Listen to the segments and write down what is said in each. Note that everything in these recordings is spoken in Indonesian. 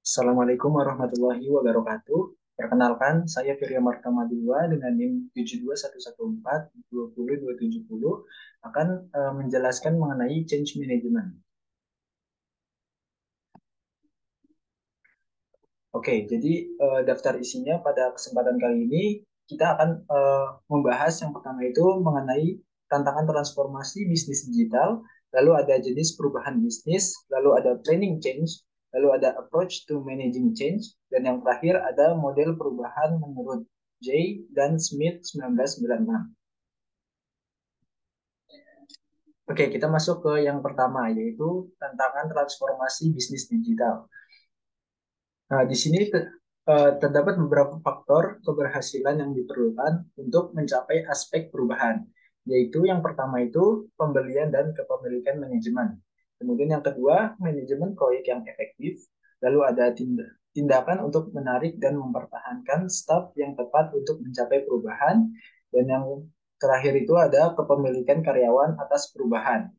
Assalamualaikum warahmatullahi wabarakatuh. Perkenalkan, saya Firya Martamadua dengan NIM 72114202070 akan menjelaskan mengenai change management. Oke, jadi daftar isinya pada kesempatan kali ini kita akan membahas yang pertama itu mengenai tantangan transformasi bisnis digital, lalu ada jenis perubahan bisnis, lalu ada planning change, lalu ada approach to managing change, dan yang terakhir ada model perubahan menurut J dan Smith 1996. Oke, kita masuk ke yang pertama yaitu tantangan transformasi bisnis digital. Nah, di sini terdapat beberapa faktor keberhasilan yang diperlukan untuk mencapai aspek perubahan, yaitu yang pertama itu pembelian dan kepemilikan manajemen. Kemudian yang kedua, manajemen proyek yang efektif. Lalu ada tindakan untuk menarik dan mempertahankan staf yang tepat untuk mencapai perubahan. Dan yang terakhir itu ada kepemilikan karyawan atas perubahan.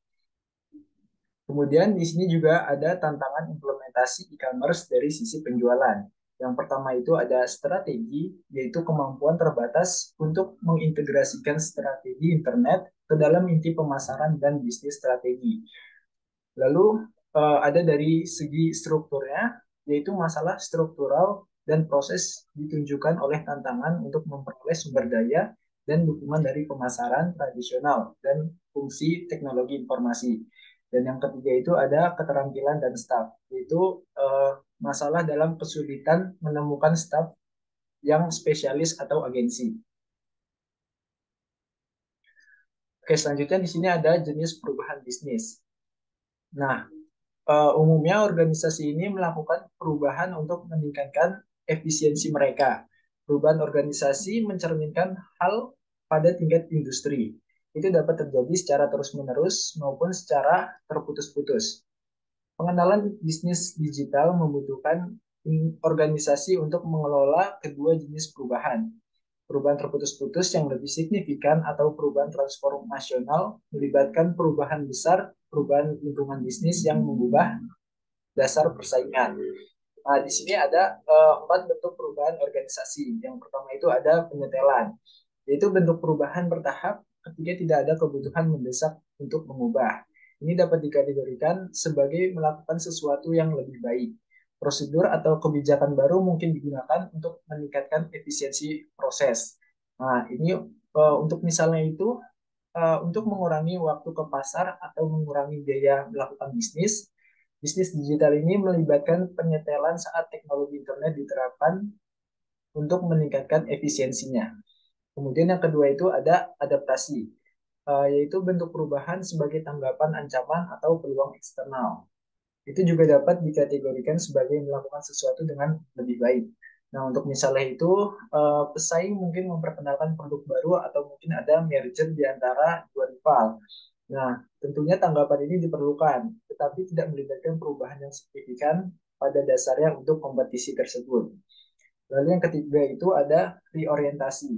Kemudian di sini juga ada tantangan implementasi e-commerce dari sisi penjualan. Yang pertama itu ada strategi, yaitu kemampuan terbatas untuk mengintegrasikan strategi internet ke dalam inti pemasaran dan bisnis strategi. Lalu ada dari segi strukturnya, yaitu masalah struktural dan proses ditunjukkan oleh tantangan untuk memperoleh sumber daya dan dukungan dari pemasaran tradisional dan fungsi teknologi informasi. Dan yang ketiga itu ada keterampilan dan staff, yaitu masalah dalam kesulitan menemukan staff yang spesialis atau agensi. Oke, selanjutnya di sini ada jenis perubahan bisnis. Nah, umumnya organisasi ini melakukan perubahan untuk meningkatkan efisiensi mereka. Perubahan organisasi mencerminkan hal pada tingkat industri. Itu dapat terjadi secara terus-menerus maupun secara terputus-putus. Pengenalan bisnis digital membutuhkan organisasi untuk mengelola kedua jenis perubahan. Perubahan terputus-putus yang lebih signifikan atau perubahan transformasional melibatkan perubahan besar, perubahan lingkungan bisnis yang mengubah dasar persaingan. Nah, di sini ada empat bentuk perubahan organisasi. Yang pertama itu ada penyetelan, yaitu bentuk perubahan bertahap ketika tidak ada kebutuhan mendesak untuk mengubah. Ini dapat dikategorikan sebagai melakukan sesuatu yang lebih baik. Prosedur atau kebijakan baru mungkin digunakan untuk meningkatkan efisiensi proses. Nah, ini untuk misalnya itu untuk mengurangi waktu ke pasar atau mengurangi biaya melakukan bisnis. Bisnis digital ini melibatkan penyetelan saat teknologi internet diterapkan untuk meningkatkan efisiensinya. Kemudian yang kedua itu ada adaptasi, yaitu bentuk perubahan sebagai tanggapan ancaman atau peluang eksternal. Itu juga dapat dikategorikan sebagai melakukan sesuatu dengan lebih baik. Nah, untuk misalnya itu, pesaing mungkin memperkenalkan produk baru atau mungkin ada merger di antara dua rival. Nah, tentunya tanggapan ini diperlukan, tetapi tidak melibatkan perubahan yang signifikan pada dasarnya untuk kompetisi tersebut. Lalu yang ketiga itu ada reorientasi.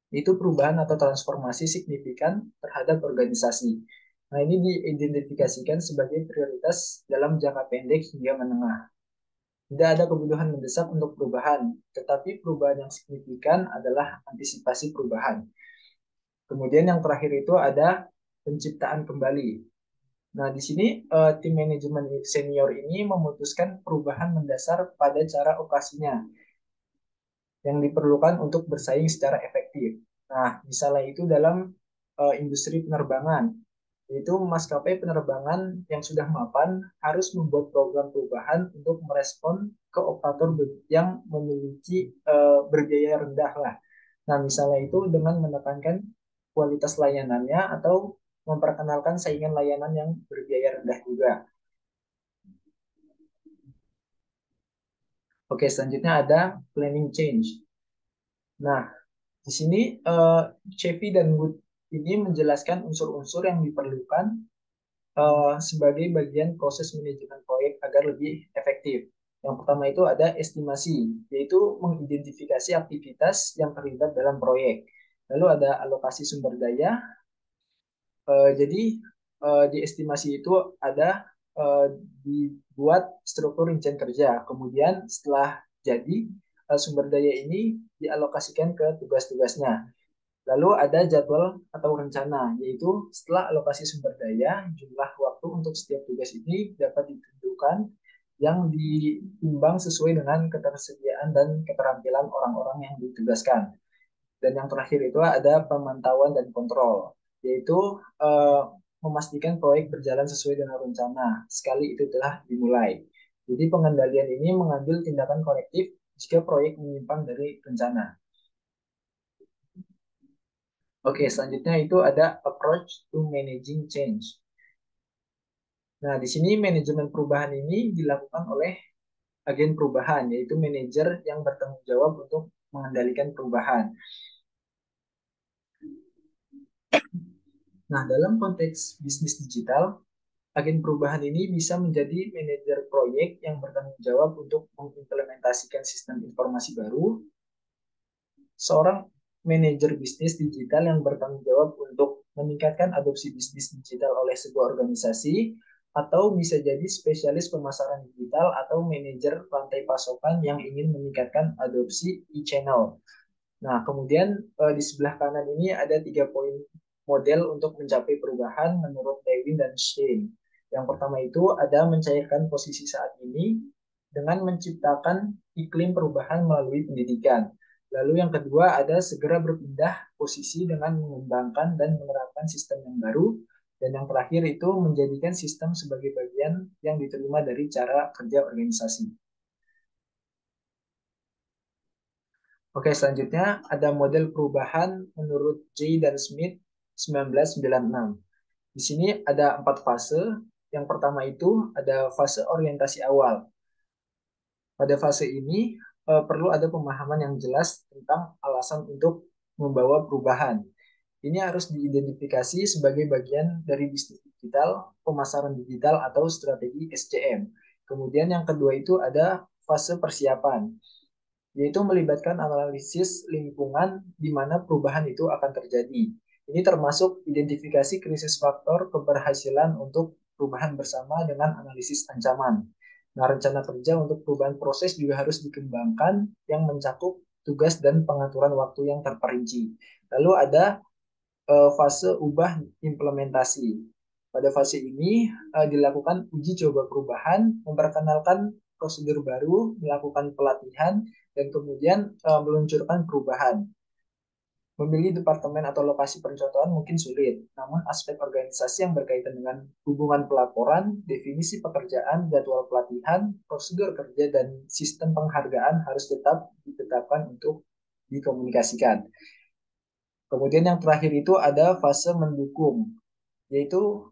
Itu perubahan atau transformasi signifikan terhadap organisasi. Nah, ini diidentifikasikan sebagai prioritas dalam jangka pendek hingga menengah. Tidak ada kebutuhan mendesak untuk perubahan, tetapi perubahan yang signifikan adalah antisipasi perubahan. Kemudian yang terakhir itu ada penciptaan kembali. Nah, di sini tim manajemen senior ini memutuskan perubahan mendasar pada cara operasinya yang diperlukan untuk bersaing secara efektif. Nah, misalnya itu dalam industri penerbangan, yaitu maskapai penerbangan yang sudah mapan harus membuat program perubahan untuk merespon ke operator yang memiliki berbiaya rendah lah. Nah, misalnya itu dengan menekankan kualitas layanannya atau memperkenalkan saingan layanan yang berbiaya rendah juga. Oke, selanjutnya ada planning change. Nah, di sini Chevy dan Wood ini menjelaskan unsur-unsur yang diperlukan sebagai bagian proses manajemen proyek agar lebih efektif. Yang pertama itu ada estimasi, yaitu mengidentifikasi aktivitas yang terlibat dalam proyek. Lalu ada alokasi sumber daya. Jadi di estimasi itu ada eh, dibuat struktur rincian kerja. Kemudian setelah jadi, sumber daya ini dialokasikan ke tugas-tugasnya. Lalu ada jadwal atau rencana, yaitu setelah alokasi sumber daya, jumlah waktu untuk setiap tugas ini dapat ditentukan yang ditimbang sesuai dengan ketersediaan dan keterampilan orang-orang yang ditugaskan. Dan yang terakhir itu ada pemantauan dan kontrol, yaitu eh, memastikan proyek berjalan sesuai dengan rencana sekali itu telah dimulai. Jadi pengendalian ini mengambil tindakan korektif jika proyek menyimpang dari rencana. Oke, selanjutnya itu ada approach to managing change. Nah, di sini manajemen perubahan ini dilakukan oleh agen perubahan, yaitu manajer yang bertanggung jawab untuk mengendalikan perubahan. Nah, dalam konteks bisnis digital, agen perubahan ini bisa menjadi manajer proyek yang bertanggung jawab untuk mengimplementasikan sistem informasi baru, seorang manajer bisnis digital yang bertanggung jawab untuk meningkatkan adopsi bisnis digital oleh sebuah organisasi, atau bisa jadi spesialis pemasaran digital atau manajer rantai pasokan yang ingin meningkatkan adopsi e-channel. Nah, kemudian di sebelah kanan ini ada 3 poin model untuk mencapai perubahan menurut Lewin dan Shane. Yang pertama itu ada mencairkan posisi saat ini dengan menciptakan iklim perubahan melalui pendidikan. Lalu yang kedua ada segera berpindah posisi dengan mengembangkan dan menerapkan sistem yang baru. Dan yang terakhir itu menjadikan sistem sebagai bagian yang diterima dari cara kerja organisasi. Oke, selanjutnya ada model perubahan menurut J dan Smith 1996. Di sini ada 4 fase. Yang pertama itu ada fase orientasi awal. Pada fase ini perlu ada pemahaman yang jelas tentang alasan untuk membawa perubahan. Ini harus diidentifikasi sebagai bagian dari bisnis digital, pemasaran digital, atau strategi SCM. Kemudian yang kedua itu ada fase persiapan, yaitu melibatkan analisis lingkungan di mana perubahan itu akan terjadi. Ini termasuk identifikasi krisis faktor keberhasilan untuk perubahan bersama dengan analisis ancaman. Nah, rencana kerja untuk perubahan proses juga harus dikembangkan yang mencakup tugas dan pengaturan waktu yang terperinci. Lalu ada fase ubah implementasi. Pada fase ini dilakukan uji coba perubahan, memperkenalkan prosedur baru, melakukan pelatihan, dan kemudian meluncurkan perubahan. Memilih departemen atau lokasi pencontohan mungkin sulit, namun aspek organisasi yang berkaitan dengan hubungan pelaporan, definisi pekerjaan, jadwal pelatihan, prosedur kerja, dan sistem penghargaan harus tetap ditetapkan untuk dikomunikasikan. Kemudian yang terakhir itu ada fase mendukung, yaitu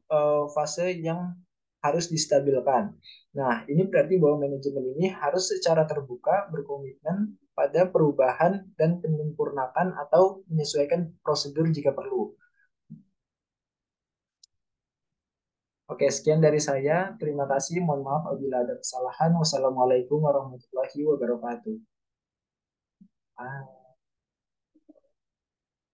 fase yang harus distabilkan. Nah, ini berarti bahwa manajemen ini harus secara terbuka berkomitmen pada perubahan dan penyempurnakan atau menyesuaikan prosedur jika perlu. Oke, sekian dari saya. Terima kasih. Mohon maaf apabila ada kesalahan. Wassalamualaikum warahmatullahi wabarakatuh. Ah.